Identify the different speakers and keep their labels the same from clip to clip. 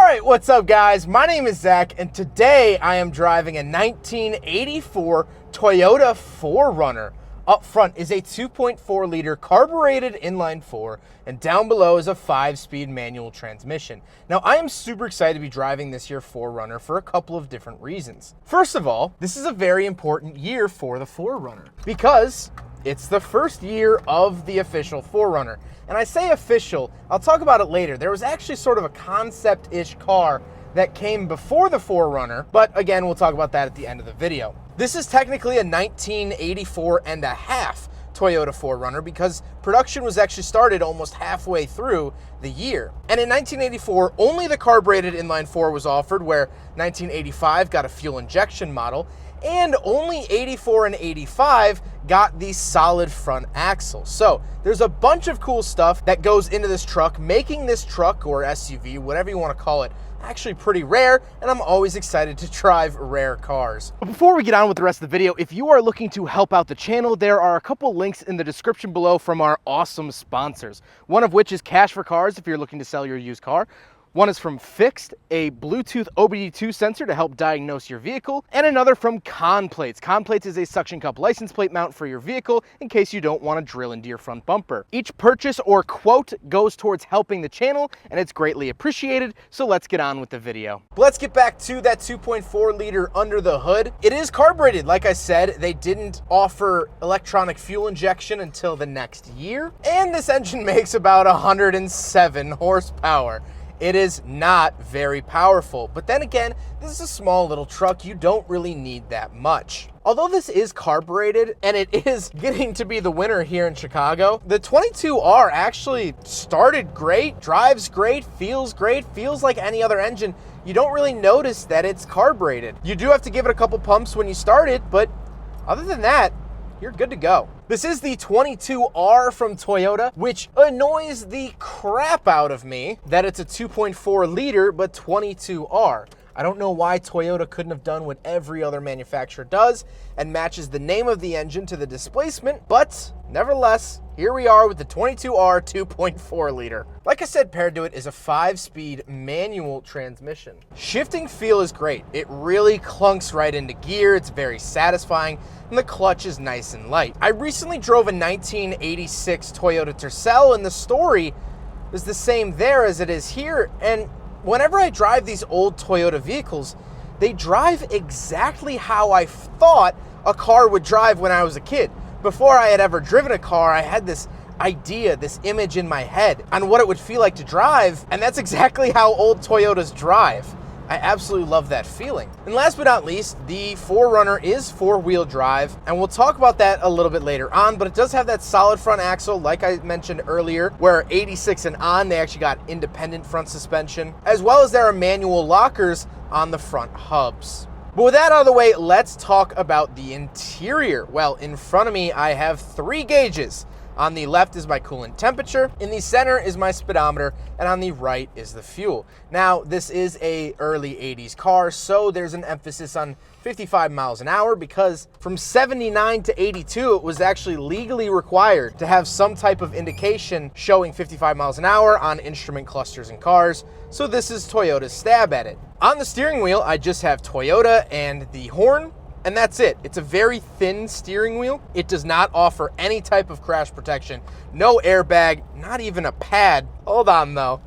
Speaker 1: Alright, what's up guys? My name is Zach and today I am driving a 1984 Toyota 4Runner. Up front is a 2.4 liter carbureted inline 4 and down below is a 5-speed manual transmission. Now I am super excited to be driving this here 4Runner for a couple of different reasons. First of all, this is a very important year for the 4Runner because it's the first year of the official 4Runner. And I say official, I'll talk about it later. There was actually sort of a concept-ish car that came before the 4Runner, but again, we'll talk about that at the end of the video. This is technically a 1984 and a half Toyota 4Runner because production was actually started almost halfway through the year. And in 1984, only the carbureted inline 4 was offered, where 1985 got a fuel injection model, and only 84 and 85 got the solid front axle. So there's a bunch of cool stuff that goes into this truck, making this truck or SUV, whatever you want to call it, actually pretty rare, and I'm always excited to drive rare cars. But before we get on with the rest of the video, if you are looking to help out the channel, there are a couple links in the description below from our awesome sponsors. One of which is Cash for Cars if you're looking to sell your used car. One is from Fixed, a Bluetooth OBD2 sensor to help diagnose your vehicle, and another from Conplates. Conplates is a suction cup license plate mount for your vehicle in case you don't want to drill into your front bumper. Each purchase or quote goes towards helping the channel, and it's greatly appreciated, so let's get on with the video. Let's get back to that 2.4 liter under the hood. It is carbureted, like I said. They didn't offer electronic fuel injection until the next year, and this engine makes about 107 horsepower. It is not very powerful, but then again, this is a small little truck. You don't really need that much. Although this is carbureted and it is getting to be the winner here in Chicago, the 22R actually started great, drives great, feels like any other engine. You don't really notice that it's carbureted. You do have to give it a couple pumps when you start it, but other than that, you're good to go. This is the 22R from Toyota, which annoys the crap out of me that it's a 2.4 liter, but 22R. I don't know why Toyota couldn't have done what every other manufacturer does and matches the name of the engine to the displacement, but nevertheless, here we are with the 22R 2.4 liter. Like I said, paired to it is a 5-speed manual transmission. Shifting feel is great. It really clunks right into gear. It's very satisfying, and the clutch is nice and light. I recently drove a 1986 Toyota Tercel, and the story is the same there as it is here, and whenever I drive these old Toyota vehicles, they drive exactly how I thought a car would drive when I was a kid. Before I had ever driven a car, I had this idea, this image in my head on what it would feel like to drive, and that's exactly how old Toyotas drive. I absolutely love that feeling. And last but not least, the 4Runner is 4-wheel drive, and we'll talk about that a little bit later on, but it does have that solid front axle, like I mentioned earlier, where 86 and on, they actually got independent front suspension, as well as there are manual lockers on the front hubs. But with that out of the way, let's talk about the interior. Well, in front of me, I have 3 gauges. On the left is my coolant temperature, in the center is my speedometer, and on the right is the fuel. Now, this is a early 80s car, so there's an emphasis on 55 miles an hour because from 79 to 82, it was actually legally required to have some type of indication showing 55 miles an hour on instrument clusters in cars. So this is Toyota's stab at it. On the steering wheel, I just have Toyota and the horn, and that's it. It's a very thin steering wheel. It does not offer any type of crash protection. No airbag, not even a pad. Hold on though.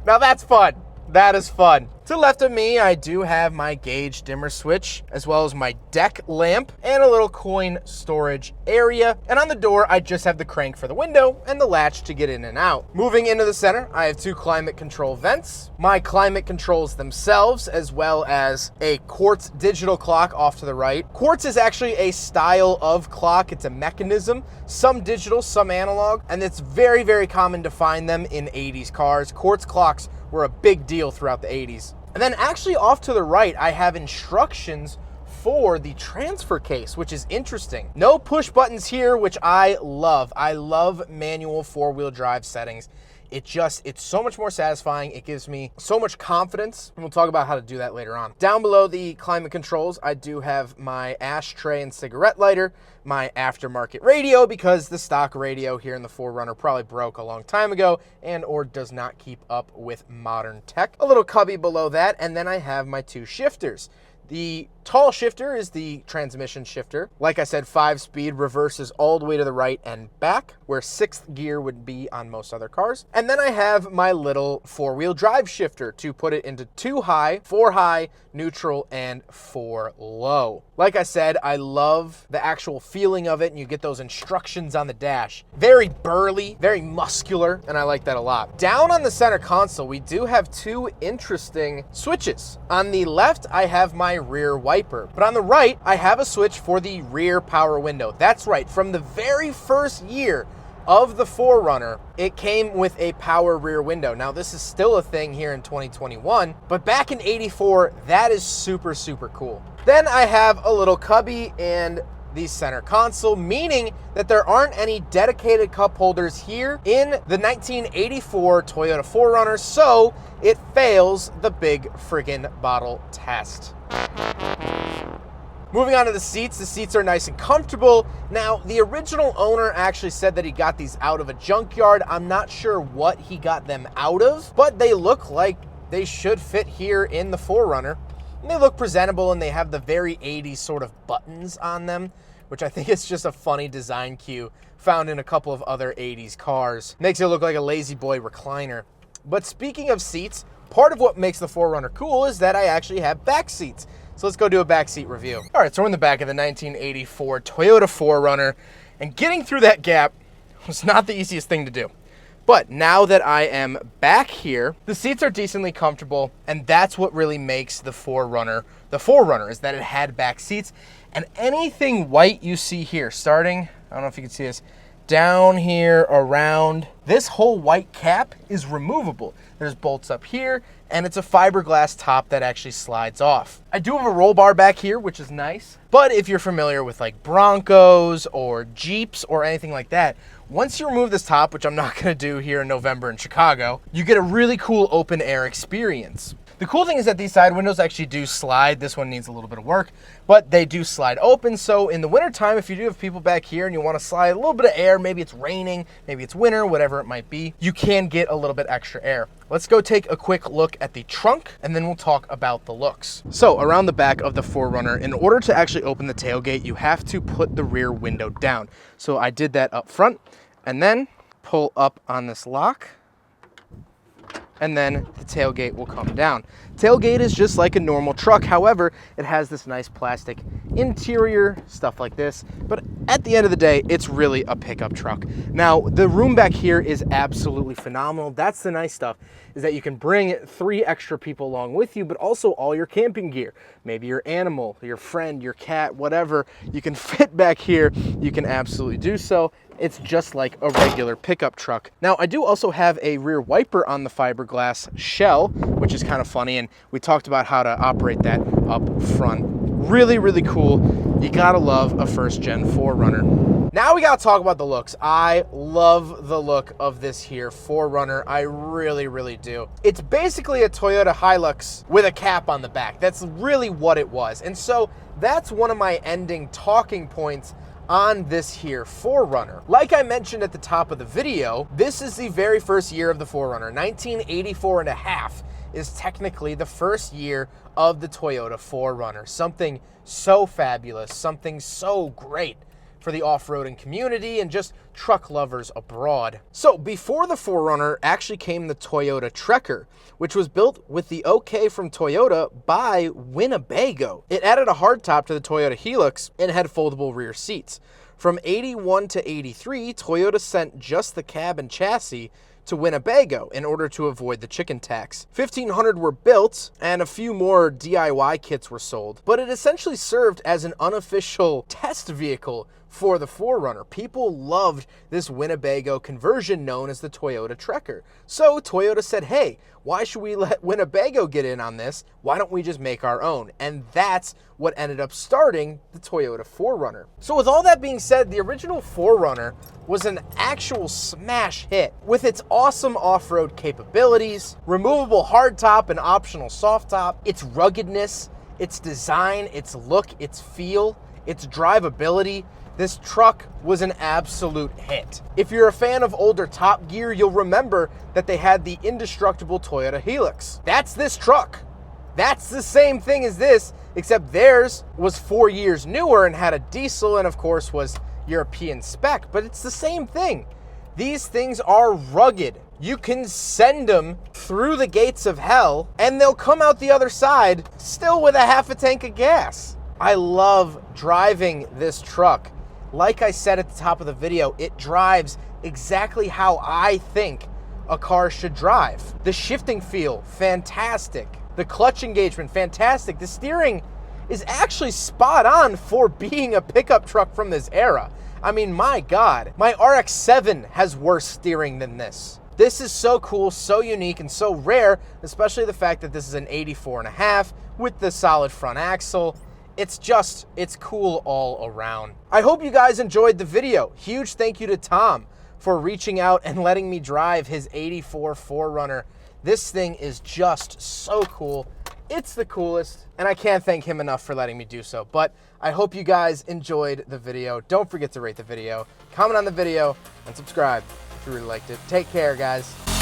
Speaker 1: Now that's fun. That is fun. To the left of me, I do have my gauge dimmer switch, as well as my deck lamp and a little coin storage area. And on the door, I just have the crank for the window and the latch to get in and out. Moving into the center, I have 2 climate control vents, my climate controls themselves, as well as a quartz digital clock off to the right. Quartz is actually a style of clock. It's a mechanism, some digital, some analog, and it's very, very common to find them in 80s cars. Quartz clocks were a big deal throughout the 80s. And then actually off to the right, I have instructions for the transfer case, which is interesting. No push buttons here, which I love. I love manual 4-wheel drive settings. it's so much more satisfying. It gives me so much confidence, and we'll talk about how to do that later on. Down below the climate controls, I do have my ashtray and cigarette lighter, my aftermarket radio, because the stock radio here in the 4Runner probably broke a long time ago and or does not keep up with modern tech. A little cubby below that, and then I have my 2 shifters. The tall shifter is the transmission shifter. Like I said, 5-speed, reverses all the way to the right and back, where 6th gear would be on most other cars. And then I have my little 4-wheel drive shifter to put it into 2 high, 4 high, neutral, and 4 low. Like I said, I love the actual feeling of it, and you get those instructions on the dash. Very burly, very muscular, and I like that a lot. Down on the center console, we do have 2 interesting switches. On the left, I have my rear wiper, but on the right, I have a switch for the rear power window. That's right, from the very first year of the 4Runner, it came with a power rear window. Now, this is still a thing here in 2021, but back in '84, that is super, super cool. Then I have a little cubby and the center console, meaning that there aren't any dedicated cup holders here in the 1984 Toyota 4Runner, so it fails the big friggin' bottle test. Moving on to the seats are nice and comfortable. Now, the original owner actually said that he got these out of a junkyard. I'm not sure what he got them out of, but they look like they should fit here in the 4Runner. And they look presentable, and they have the very 80s sort of buttons on them, which I think is just a funny design cue found in a couple of other 80s cars. Makes it look like a lazy boy recliner. But speaking of seats, part of what makes the 4Runner cool is that I actually have back seats. So let's go do a backseat review. All right, so we're in the back of the 1984 Toyota 4Runner, and getting through that gap was not the easiest thing to do. But now that I am back here, the seats are decently comfortable, and that's what really makes the 4Runner, is that it had back seats. And anything white you see here, starting, I don't know if you can see this, down here around, this whole white cap is removable. There's bolts up here, and it's a fiberglass top that actually slides off. I do have a roll bar back here, which is nice. But if you're familiar with like Broncos or Jeeps or anything like that, once you remove this top, which I'm not gonna do here in November in Chicago, you get a really cool open air experience. The cool thing is that these side windows actually do slide. This one needs a little bit of work, but they do slide open. So in the wintertime, if you do have people back here and you want to slide a little bit of air, maybe it's raining, maybe it's winter, whatever it might be, you can get a little bit extra air. Let's go take a quick look at the trunk, and then we'll talk about the looks. So around the back of the 4Runner, in order to actually open the tailgate, you have to put the rear window down. So I did that up front, and then pull up on this lock, and then the tailgate will come down. Tailgate is just like a normal truck. However, it has this nice plastic interior, stuff like this. But at the end of the day, it's really a pickup truck. Now, the room back here is absolutely phenomenal. That's the nice stuff, is that you can bring 3 extra people along with you, but also all your camping gear. Maybe your animal, your friend, your cat, whatever you can fit back here, you can absolutely do so. It's just like a regular pickup truck. Now, I do also have a rear wiper on the fiberglass shell, which is kind of funny, and we talked about how to operate that up front. Really, really cool. You gotta love a first-gen 4Runner. Now we gotta talk about the looks. I love the look of this here 4Runner. I really, really do. It's basically a Toyota Hilux with a cap on the back. That's really what it was. And so that's one of my ending talking points on this here 4Runner. Like I mentioned at the top of the video, this is the very first year of the 4Runner. 1984 and a half is technically the first year of the Toyota 4Runner. Something so fabulous, something so great for the off-roading community and just truck lovers abroad. So before the 4Runner actually came the Toyota Trekker, which was built with the OK from Toyota by Winnebago. It added a hardtop to the Toyota Hilux and had foldable rear seats. From 81 to 83, Toyota sent just the cab and chassis to Winnebago in order to avoid the chicken tax. 1,500 were built and a few more DIY kits were sold, but it essentially served as an unofficial test vehicle for the 4Runner. People loved this Winnebago conversion known as the Toyota Trekker. So Toyota said, hey, why should we let Winnebago get in on this? Why don't we just make our own? And that's what ended up starting the Toyota 4Runner. So with all that being said, the original 4Runner was an actual smash hit with its awesome off-road capabilities, removable hardtop and optional soft top, its ruggedness, its design, its look, its feel, its drivability. This truck was an absolute hit. If you're a fan of older Top Gear, you'll remember that they had the indestructible Toyota Helix. That's this truck. That's the same thing as this, except theirs was 4 years newer and had a diesel and of course was European spec, but it's the same thing. These things are rugged. You can send them through the gates of hell and they'll come out the other side still with a half a tank of gas. I love driving this truck. Like I said at the top of the video, it drives exactly how I think a car should drive. The shifting feel, fantastic. The clutch engagement, fantastic. The steering is actually spot on for being a pickup truck from this era. I mean, my God, my RX-7 has worse steering than this. This is so cool, so unique, and so rare, especially the fact that this is an 84.5 with the solid front axle. It's cool all around. I hope you guys enjoyed the video. Huge thank you to Tom for reaching out and letting me drive his 84 4Runner. This thing is just so cool. It's the coolest, and I can't thank him enough for letting me do so. But I hope you guys enjoyed the video. Don't forget to rate the video, comment on the video, and subscribe if you really liked it. Take care, guys.